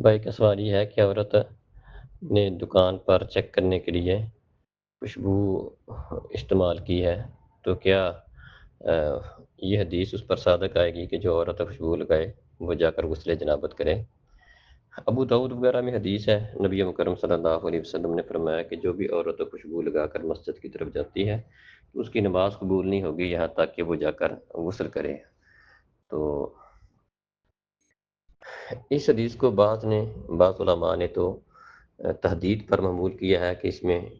भाई का सवाल ये है कि औरत ने दुकान पर चेक करने के लिए खुशबू इस्तेमाल की है, तो क्या ये हदीस उस पर सादक आएगी कि जो औरत खुशबू लगाए वो जाकर गुस्ले जनाबत करे। अबू दाऊद वगैरह में हदीस है, नबी मुकरम सल्लल्लाहु अलैहि वसल्लम ने फरमाया कि जो भी औरत खुशबू लगाकर मस्जिद की तरफ जाती है तो उसकी नमाज कबूल नहीं होगी यहाँ तक कि वो जाकर गुस्ल करे। तो इस हदीस को बाज़ उलमा ने तो तहदीद पर महमूल किया है कि इसमें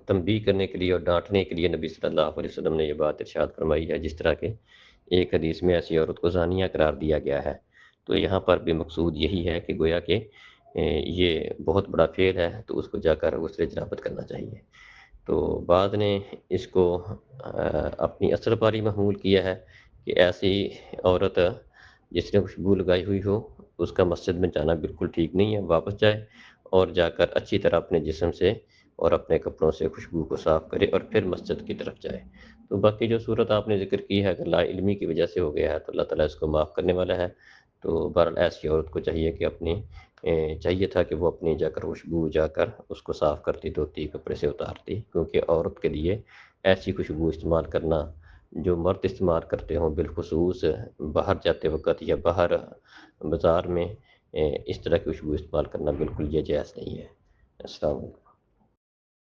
तंबीह करने के लिए और डांटने के लिए नबी सल्लल्लाहु अलैहि वसल्लम ने ये बात इरशाद फरमाई है, जिस तरह के एक हदीस में ऐसी औरत को ज़ानिया करार दिया गया है। तो यहाँ पर भी मकसूद यही है कि गोया कि ये बहुत बड़ा फ़ेल है, तो उसको जाकर गुस्ले जनाबत करना चाहिए। तो बाद ने इसको अपनी असल पर ही महमूल किया है कि ऐसी औरत जिसने खुशबू लगाई हुई हो, उसका मस्जिद में जाना बिल्कुल ठीक नहीं है, वापस जाए और जाकर अच्छी तरह अपने जिस्म से और अपने कपड़ों से खुशबू को साफ़ करे और फिर मस्जिद की तरफ जाए। तो बाकी जो सूरत आपने ज़िक्र की है, अगर लाइल्मी की वजह से हो गया है, तो अल्लाह ताला इसको माफ़ करने वाला है। तो बहरहाल ऐसी औरत को चाहिए कि चाहिए था कि वो अपनी जाकर खुशबू जाकर उसको साफ़ करती, धोती, कपड़े से उतारती, क्योंकि औरत के लिए ऐसी खुशबू इस्तेमाल करना जो मर्द इस्तेमाल करते हों, बिलख़ुसूस बाहर जाते वक़्त या बाहर बाज़ार में इस तरह की खुशबू इस्तेमाल करना बिल्कुल ये जायज़ नहीं है। अस्सलाम वालेकुम।